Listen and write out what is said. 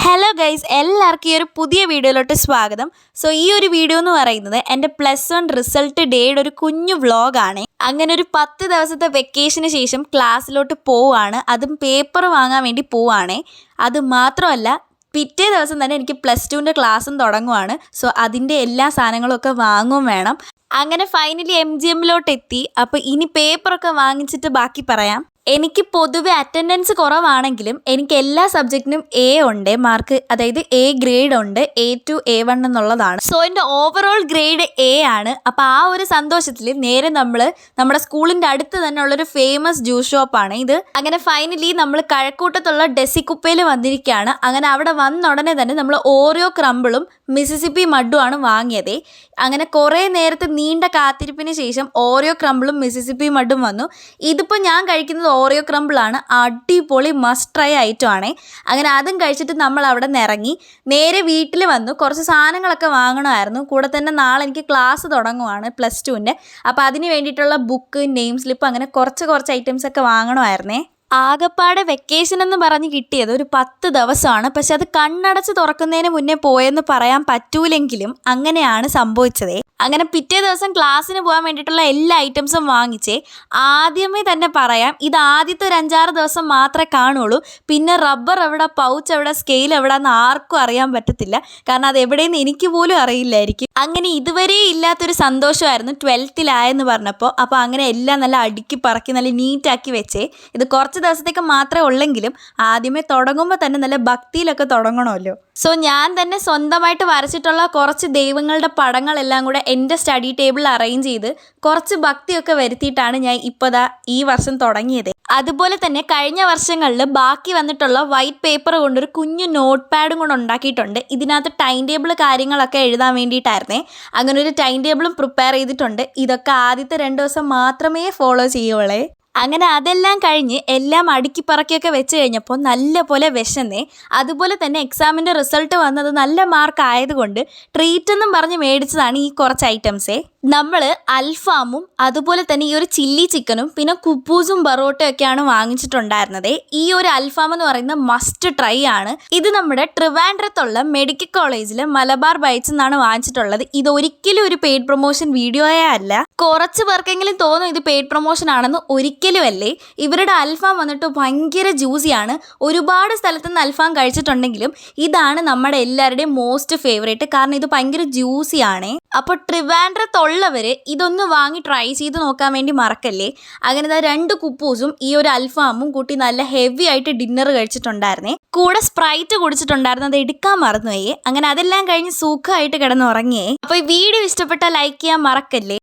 Hello guys, എല്ലാവർക്കും ഈ ഒരു പുതിയ വീഡിയോയിലോട്ട് സ്വാഗതം. സോ ഈ ഒരു വീഡിയോ എന്ന് പറയുന്നത് എൻ്റെ +1 റിസൾട്ട് ഡേയുടെ ഒരു കുഞ്ഞു വ്ളോഗാണ്. അങ്ങനെ ഒരു 10 ദിവസത്തെ വെക്കേഷന് ശേഷം ക്ലാസ്സിലോട്ട് പോവുകയാണ്. അതും പേപ്പർ വാങ്ങാൻ വേണ്ടി പോവുകയാണേ. അത് മാത്രമല്ല, പിറ്റേ ദിവസം തന്നെ എനിക്ക് +2ൻ്റെ ക്ലാസ്സും തുടങ്ങുവാണ്. സോ അതിൻ്റെ എല്ലാ സാധനങ്ങളും ഒക്കെ വാങ്ങുകയും വേണം. അങ്ങനെ ഫൈനലി MGMലോട്ട് എത്തി. അപ്പോൾ ഇനി പേപ്പറൊക്കെ വാങ്ങിച്ചിട്ട് ബാക്കി പറയാം. എനിക്ക് പൊതുവെ അറ്റൻഡൻസ് കുറവാണെങ്കിലും എനിക്ക് എല്ലാ സബ്ജക്റ്റിനും A ഉണ്ട് മാർക്ക്, അതായത് A ഗ്രേഡ് ഉണ്ട്, A2 A1 എന്നുള്ളതാണ്. സോ എൻ്റെ ഓവറോൾ ഗ്രേഡ് A ആണ്. അപ്പോൾ ആ ഒരു സന്തോഷത്തിൽ നേരെ നമ്മുടെ സ്കൂളിൻ്റെ അടുത്ത് തന്നെ ഉള്ളൊരു ഫേമസ് ജ്യൂസ് ഷോപ്പാണ് ഇത്. അങ്ങനെ ഫൈനലി നമ്മൾ കഴക്കൂട്ടത്തുള്ള ഡെസിക്കുപ്പയിൽ വന്നിരിക്കുകയാണ്. അങ്ങനെ അവിടെ വന്ന ഉടനെ തന്നെ നമ്മൾ ഓറിയോ ക്രംബിളും മിസിസിപ്പി മഡുമാണ് വാങ്ങിയത്. അങ്ങനെ കുറേ നേരത്തെ നീണ്ട കാത്തിരിപ്പിന് ശേഷം ഓറിയോ ക്രംബിളും മിസിസിപ്പി മഡും വന്നു. ഇതിപ്പോൾ ഞാൻ കഴിക്കുന്നത് ഓറിയോ ക്രംബിളാണ്. അടിപൊളി മസ്റ്റ് ട്രൈ ഐറ്റം ആണ്. അങ്ങനെ അതും കഴിച്ചിട്ട് നമ്മൾ അവിടെ നിന്ന് ഇറങ്ങി നേരെ വീട്ടിൽ വന്നു. കുറച്ച് സാധനങ്ങളൊക്കെ വാങ്ങണമായിരുന്നു. കൂടെ തന്നെ നാളെ എനിക്ക് ക്ലാസ് തുടങ്ങുവാണ് +2ൻ്റെ. അപ്പോൾ അതിന് വേണ്ടിയിട്ടുള്ള ബുക്ക്, നെയിം സ്ലിപ്പ്, അങ്ങനെ കുറച്ച് ഐറ്റംസ് ഒക്കെ വാങ്ങണമായിരുന്നേ. ആകപ്പാടെ വെക്കേഷൻ എന്ന് പറഞ്ഞ് കിട്ടിയത് ഒരു 10 ദിവസമാണ്. പക്ഷെ അത് കണ്ണടച്ച് തുറക്കുന്നതിന് മുന്നേ പോയെന്ന് പറയാൻ പറ്റൂലെങ്കിലും അങ്ങനെയാണ് സംഭവിച്ചത്. അങ്ങനെ പിറ്റേ ദിവസം ക്ലാസ്സിന് പോകാൻ വേണ്ടിയിട്ടുള്ള എല്ലാ ഐറ്റംസും വാങ്ങിച്ചേ. ആദ്യമേ തന്നെ പറയാം, ഇത് ആദ്യത്തെ ഒരു 5-6 ദിവസം മാത്രമേ കാണുള്ളൂ. പിന്നെ റബ്ബർ എവിടെ, പൗച്ച് എവിടെ, സ്കെയിൽ എവിടെ എന്ന് ആർക്കും അറിയാൻ പറ്റത്തില്ല. കാരണം അത് എവിടെയെന്ന് എനിക്ക് പോലും അറിയില്ലായിരിക്കും. അങ്ങനെ ഇതുവരെ ഇല്ലാത്തൊരു സന്തോഷമായിരുന്നു 12th പറഞ്ഞപ്പോൾ. അപ്പോൾ അങ്ങനെ എല്ലാം നല്ല അടുക്കി പറക്കി നല്ല നീറ്റാക്കി വെച്ചേ. ഇത് കുറച്ച് ദിവസത്തേക്ക് മാത്രമേ ഉള്ളെങ്കിലും ആദ്യമേ തുടങ്ങുമ്പോൾ തന്നെ നല്ല ഭക്തിയിലൊക്കെ തുടങ്ങണമല്ലോ. സോ ഞാൻ തന്നെ സ്വന്തമായിട്ട് വരച്ചിട്ടുള്ള കുറച്ച് ദൈവങ്ങളുടെ പടങ്ങളെല്ലാം കൂടെ എൻ്റെ സ്റ്റഡി ടേബിളിൽ അറേഞ്ച് ചെയ്ത് കുറച്ച് ഭക്തിയൊക്കെ വരുത്തിയിട്ടാണ് ഞാൻ ഇപ്പോൾ ഈ വർഷം തുടങ്ങിയത്. അതുപോലെ തന്നെ കഴിഞ്ഞ വർഷങ്ങളിൽ ബാക്കി വന്നിട്ടുള്ള വൈറ്റ് പേപ്പർ കൊണ്ടൊരു കുഞ്ഞു നോട്ട് പാഡും കൊണ്ട് ഉണ്ടാക്കിയിട്ടുണ്ട്. ഇതിനകത്ത് ടൈം ടേബിൾ കാര്യങ്ങളൊക്കെ എഴുതാൻ വേണ്ടിയിട്ടായിരുന്നേ. അങ്ങനെ ഒരു ടൈം ടേബിളും പ്രിപ്പയർ ചെയ്തിട്ടുണ്ട്. ഇതൊക്കെ ആദ്യത്തെ 2 ദിവസം മാത്രമേ ഫോളോ ചെയ്യുള്ളേ. അങ്ങനെ അതെല്ലാം കഴിഞ്ഞ് എല്ലാം അടുക്കി പറക്കിയൊക്കെ വെച്ച് കഴിഞ്ഞപ്പോൾ നല്ല പോലെ വിശന്നേ. അതുപോലെ തന്നെ എക്സാമിൻ്റെ റിസൾട്ട് വന്നത് നല്ല മാർക്ക് ആയതുകൊണ്ട് ട്രീറ്റ് എന്നും പറഞ്ഞ് മേടിച്ചതാണ് ഈ കുറച്ച് ഐറ്റംസേ. നമ്മൾ അൽഫാമും അതുപോലെ തന്നെ ഈ ഒരു ചില്ലി ചിക്കനും പിന്നെ കുബൂസും ബറോട്ടയും ഒക്കെയാണ് വാങ്ങിച്ചിട്ടുണ്ടായിരുന്നത്. ഈ ഒരു അൽഫാം എന്ന് പറയുന്നത് മസ്റ്റ് ട്രൈ ആണ്. ഇത് നമ്മുടെ ട്രിവാൻഡ്രത്തുള്ള മെഡിക്കൽ കോളേജിൽ മലബാർ ബൈറ്റ്സ് എന്നാണ് വാങ്ങിച്ചിട്ടുള്ളത്. ഇത് ഒരിക്കലും ഒരു പെയ്ഡ് പ്രൊമോഷൻ വീഡിയോയേ അല്ല. കുറച്ച് പേർക്കെങ്കിലും തോന്നും ഇത് പെയ്ഡ് പ്രൊമോഷൻ ആണെന്ന്. ഒരിക്കലും അല്ലേ. ഇവരുടെ അൽഫാം വന്നിട്ട് ഭയങ്കര ജ്യൂസിയാണ്. ഒരുപാട് സ്ഥലത്തു നിന്ന് അൽഫാം കഴിച്ചിട്ടുണ്ടെങ്കിലും ഇതാണ് നമ്മുടെ എല്ലാവരുടെയും മോസ്റ്റ് ഫേവറേറ്റ്. കാരണം ഇത് ഭയങ്കര ജ്യൂസിയാണ്. അപ്പോൾ ട്രിവാൻഡ്രത്തുള്ളവർ ഇതൊന്ന് വാങ്ങി ട്രൈ ചെയ്ത് നോക്കാൻ വേണ്ടി മറക്കല്ലേ. അങ്ങനെ 2 കുപ്പൂസും ഈ ഒരു അൽഫാമും കൂട്ടി നല്ല ഹെവി ആയിട്ട് ഡിന്നർ കഴിച്ചിട്ടുണ്ടായിരുന്നേ. കൂടെ സ്പ്രൈറ്റ് കുടിച്ചിട്ടുണ്ടായിരുന്നു, അത് എടുക്കാൻ മറന്നുപോയി. അങ്ങനെ അതെല്ലാം കഴിഞ്ഞ് സുഖമായിട്ട് കിടന്നുറങ്ങിയേ. അപ്പോൾ ഈ വീഡിയോ ഇഷ്ടപ്പെട്ടാൽ ലൈക്ക് ചെയ്യാൻ മറക്കല്ലേ.